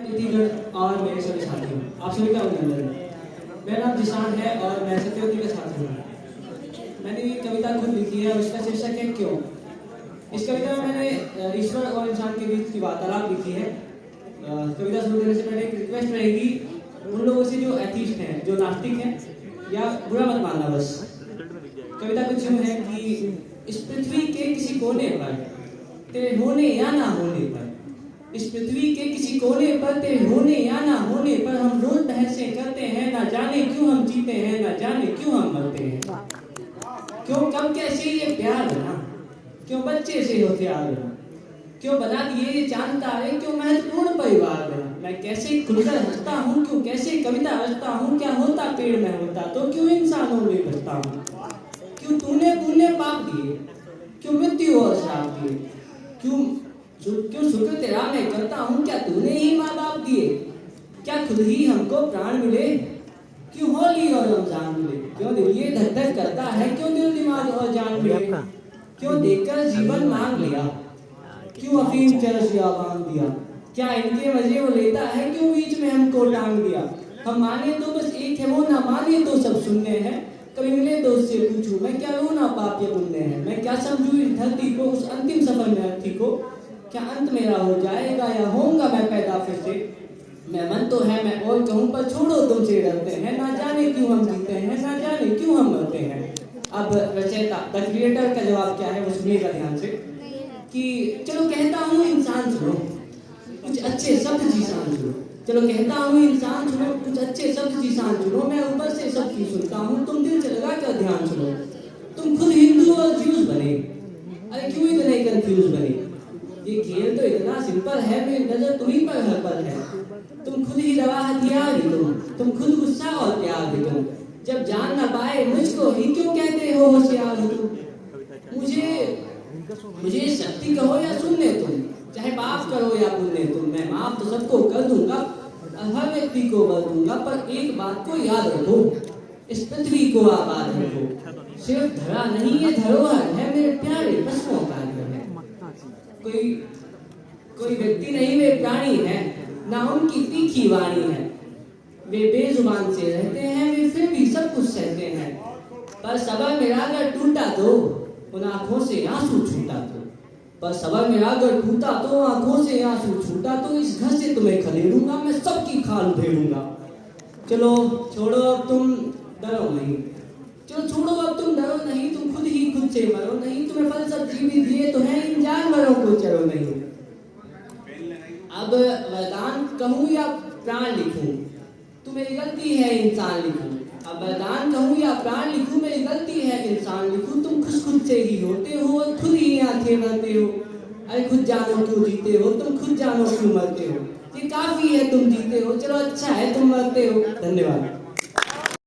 अतिथिगण और मेरे सभी साथी, आप सभी का अभिनंदन। मेरा नाम जिशान है और मैं सत्यवती का साथी हूँ। मैंने ये कविता खुद लिखी है और इसका शीर्षक है क्यों। इस कविता में मैंने ईश्वर और इंसान के बीच की वार्तालाप लिखी है। कविता शुरू करने से पहले एक रिक्वेस्ट रहेगी उन लोगों से जो एथीस्ट हैं, जो नास्तिक हैं, या बुरा मत मानना बस। कविता कुछ यूँ है कि इस पृथ्वी के किसी कोने पर तेरे होने या ना होने पर, इस पृथ्वी के किसी कोने पर तेरे होने या ना होने पर हम रोज बहसें करते हैं, ना जाने क्यों हम जीते हैं, ना जाने क्यों हम मरते हैं। क्यों कब कैसे ये प्यार बना, क्यों बच्चे से हो प्यार बना, क्यों बना दिए ये चांद तारे, क्यों महत्वपूर्ण परिवार बना। मैं कैसे खुलकर हंसता हूँ, क्यों कैसे कविता रचता हूँ, क्या होता पेड़ में होता तो क्यों इंसानों में बसता हूँ। क्यों तूने पुण्य पाप दिए, क्यों मृत्यु और श्राप दिए, क्यों शुक्र तेरा मैं करता हूँ, क्या तूने ही माँ बाप दिए, क्या खुद ही हमको प्राण मिले, क्यों होली और रमजान मिले, क्यों दिल ये धक धक करता है, क्यों दिल दिमाग और जान मिले, क्यों देखकर जीवन मांग लिया, क्यों अफीम चरस या बांध दिया, क्या इनके मजे वो लेता है, क्यों बीच में हमको टांग दिया। हम माने तो बस एक है वो, ना माने तो सब सुनने हैं। कभी मिले तो उससे पूछूं मैं क्या रोना पाप या पुण्य है। मैं क्या समझूं इस धरती को, उस अंतिम सफर में अर्थी को, क्या अंत मेरा हो जाएगा या होऊंगा मैं पैदा फिर से। मैं मन तो है मैं और कहूँ पर छोड़ो तुमसे डरते हैं, ना जाने क्यों हम जीते हैं, ना जाने क्यों हम मरते हैं। अब रचयिता द क्रिएटर का जवाब क्या है वो सुनिएगा ध्यान से कि चलो कहता हूँ इंसान सुनो, कुछ अच्छे शब्द जीसान सुनो। चलो कहता हूँ इंसान सुनो, कुछ अच्छे शब्द जीसान सुनो। मैं ऊपर से सबकी सुनता हूँ, तुम दिल से लगा कर ध्यान सुनो। तुम खुद हिंदू और ज्यूज बने, अरे क्यों इतने कंफ्यूज बने। ये खेल तो इतना सिंपल है, मेरी नजर तुम्हीं पर हर पल है। तुम खुद ही दवा हथियार ही तुम खुद गुस्सा और प्यार भी तुम। जब जान न पाए मुझको ही क्यों कहते हो होशियार हो तुम। मुझे शक्ति कहो या सुनने तुम, चाहे पाप करो या पुण्य तुम। मैं माफ तो सबको कर दूंगा, हर व्यक्ति को बर दूंगा, पर एक बात को याद रखो, इस पृथ्वी को आबाद रखो। सिर्फ धरा नहीं ये धरोहर है, मेरे प्यारे पशुओं का घर है। कोई व्यक्ति नहीं वे प्राणी है, ना उनकी तीखी वाणी है। वे बेजुबान से रहते हैं, वे फिर भी सब कुछ सहते हैं। पर सबर मेरा अगर टूटा तो उन आंखों से आंसू छूटा तो, पर सबर मेरा अगर टूटा तो आंखों से आंसू छूटा तो इस घर से तुम्हें खदेड़ूंगा, मैं सबकी खाल उधेड़ूंगा। चलो छोड़ो अब तुम डरो नहीं, चलो छोड़ो अब तुम डरो नहीं, तुम खुद ही खुद से मरो नहीं। तुम्हें फल सब्जी भी दिए तो है, इन जानवरों को चलो नहीं। अब वरदान कहूँ या प्राण लिखूं, तो मेरी गलती है इंसान लिखूं। अब वरदान कहूँ या प्राण लिखूं, मेरी गलती है इंसान लिखूं। तुम खुद से ही होते हो और खुद ही आंखें भरते हो। अरे खुद जानो क्यों जीते हो, तुम खुद जानो क्यों मरते हो। ये काफी है तुम जीते हो, चलो अच्छा है तुम मरते हो। धन्यवाद।